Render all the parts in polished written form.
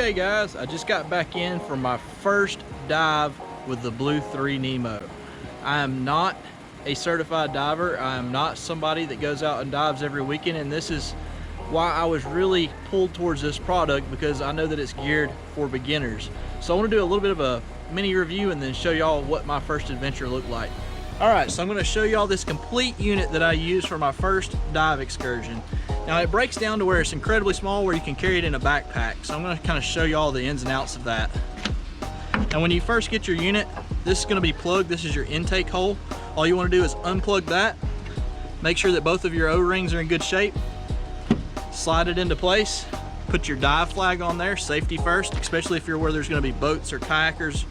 Okay guys, I just got back in for my first dive with the Blu3 Nemo. I am not a certified diver. I am not somebody that goes out and dives every weekend, and this is why I was really pulled towards this product, because I know that it's geared for beginners. So I want to do a little bit of a mini review and then show y'all what my first adventure looked like. Alright, so I'm going to show y'all this complete unit that I used for my first dive excursion. Now it breaks down to where it's incredibly small, where you can carry it in a backpack. So I'm going to kind of show you all the ins and outs of that. Now when you first get your unit, this is going to be plugged. This is your intake hole. All you want to do is unplug that. Make sure that both of your O-rings are in good shape. Slide it into place. Put your dive flag on there, safety first, especially if you're where there's going to be boats or kayakers.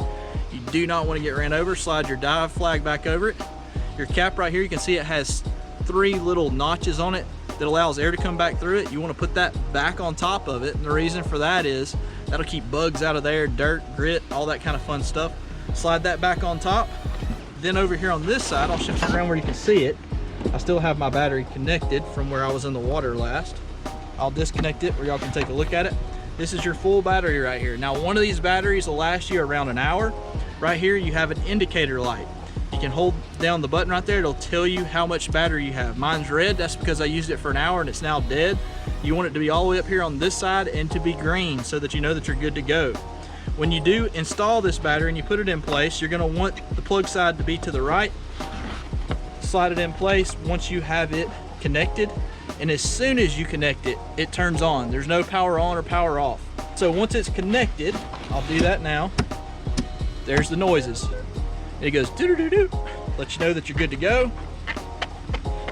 You do not want to get ran over. Slide your dive flag back over it. Your cap right here, you can see it has 3 little notches on it that allows air to come back through it. You want to put that back on top of it, and the reason for that is that'll keep bugs out of there, dirt, grit, all that kind of fun stuff. Slide that back on top. Then over here on this side, I'll shift it around where you can see it. I still have my battery connected from where I was in the water last. I'll disconnect it where y'all can take a look at it. This is your full battery right here. Now one of these batteries will last you around an hour. Right here you have an indicator light. You can hold down the button right there. It'll tell you how much battery you have. Mine's red. That's because I used it for an hour and it's now dead. You want it to be all the way up here on this side and to be green so that you know that you're good to go. When you do install this battery and you put it in place, you're going to want the plug side to be to the right. Slide it in place once you have it connected, and as soon as you connect it, it turns on. There's no power on or power off. So once it's connected, I'll do that now. There's the noises. It goes doo-doo-doo-doo, let you know that you're good to go.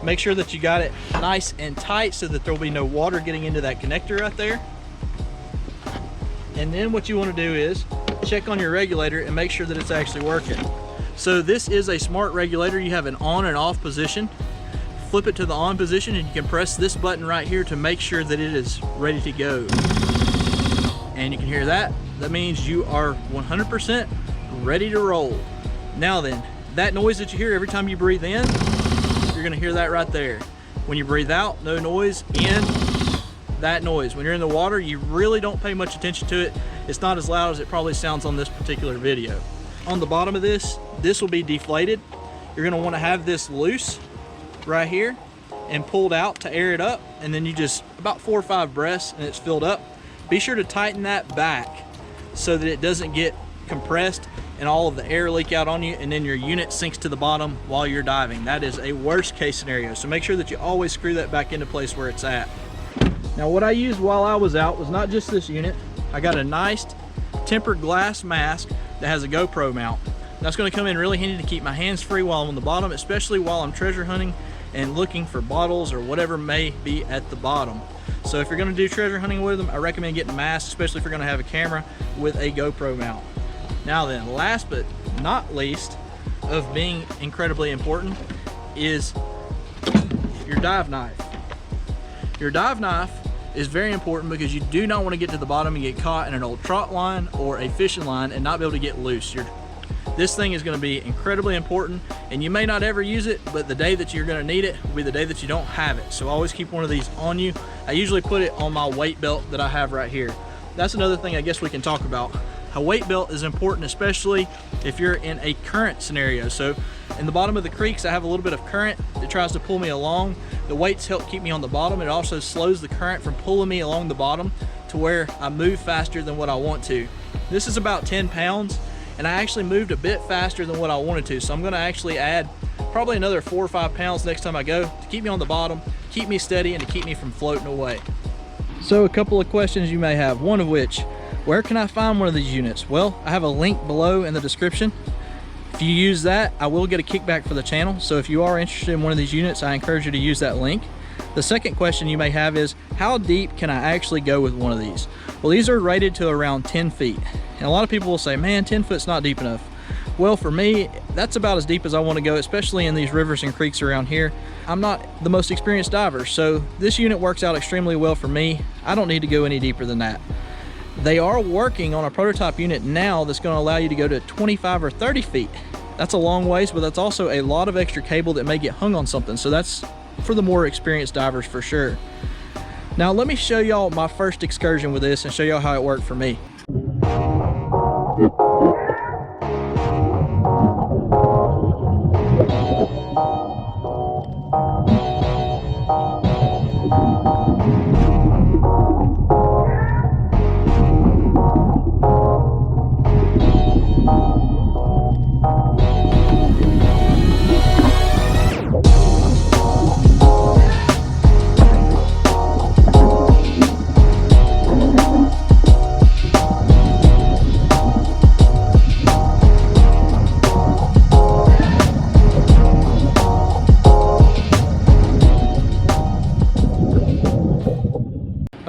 Make sure that you got it nice and tight so that there'll be no water getting into that connector right there. And then what you want to do is check on your regulator and make sure that it's actually working. So this is a smart regulator. You have an on and off position. Flip it to the on position and you can press this button right here to make sure that it is ready to go. And you can hear that. That means you are 100% ready to roll. Now then, that noise that you hear every time you breathe in, you're gonna hear that right there. When you breathe out, no noise. In, that noise. When you're in the water, you really don't pay much attention to it. It's not as loud as it probably sounds on this particular video. On the bottom of this will be deflated. You're gonna wanna have this loose right here and pulled out to air it up, and then you just, about 4 or 5 breaths and it's filled up. Be sure to tighten that back so that it doesn't get compressed and all of the air leak out on you, and then your unit sinks to the bottom while you're diving. That is a worst case scenario, so make sure that you always screw that back into place where it's at. Now what I used while I was out was not just this unit. I got a nice tempered glass mask that has a GoPro mount. That's going to come in really handy to keep my hands free while I'm on the bottom, especially while I'm treasure hunting and looking for bottles or whatever may be at the bottom. So if you're going to do treasure hunting with them, I recommend getting a mask, especially if you're going to have a camera with a GoPro mount. Now then, last but not least of being incredibly important is your dive knife. Your dive knife is very important because you do not want to get to the bottom and get caught in an old trot line or a fishing line and not be able to get loose. This thing is going to be incredibly important, and you may not ever use it, but the day that you're going to need it will be the day that you don't have it. So always keep one of these on you. I usually put it on my weight belt that I have right here. That's another thing I guess we can talk about. A weight belt is important, especially if you're in a current scenario. So in the bottom of the creeks, I have a little bit of current that tries to pull me along. The weights help keep me on the bottom. It also slows the current from pulling me along the bottom to where I move faster than what I want to. This is about 10 pounds, and I actually moved a bit faster than what I wanted to. So I'm gonna actually add probably another 4 or 5 pounds next time I go to keep me on the bottom, keep me steady, and to keep me from floating away. So a couple of questions you may have, one of which, where can I find one of these units? Well, I have a link below in the description. If you use that, I will get a kickback for the channel. So if you are interested in one of these units, I encourage you to use that link. The second question you may have is, how deep can I actually go with one of these? Well, these are rated to around 10 feet. And a lot of people will say, man, 10 foot's not deep enough. Well, for me, that's about as deep as I want to go, especially in these rivers and creeks around here. I'm not the most experienced diver, so this unit works out extremely well for me. I don't need to go any deeper than that. They are working on a prototype unit now that's going to allow you to go to 25 or 30 feet. That's a long ways, but that's also a lot of extra cable that may get hung on something. So that's for the more experienced divers for sure. Now let me show y'all my first excursion with this and show y'all how it worked for me.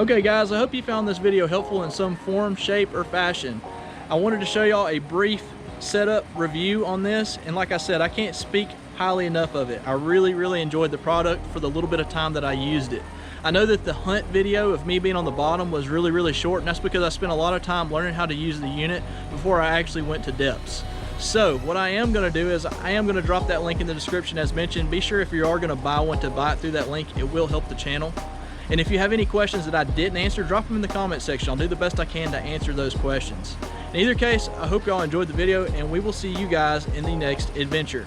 Okay guys, I hope you found this video helpful in some form, shape, or fashion. I wanted to show y'all a brief setup review on this, and like I said, I can't speak highly enough of it. I really enjoyed the product for the little bit of time that I used it. I know that the hunt video of me being on the bottom was really short, and that's because I spent a lot of time learning how to use the unit before I actually went to depths. So what I am going to do is I am going to drop that link in the description as mentioned. Be sure if you are going to buy one to buy it through that link. It will help the channel. And if you have any questions that I didn't answer, drop them in the comment section. I'll do the best I can to answer those questions. In either case, I hope y'all enjoyed the video, and we will see you guys in the next adventure.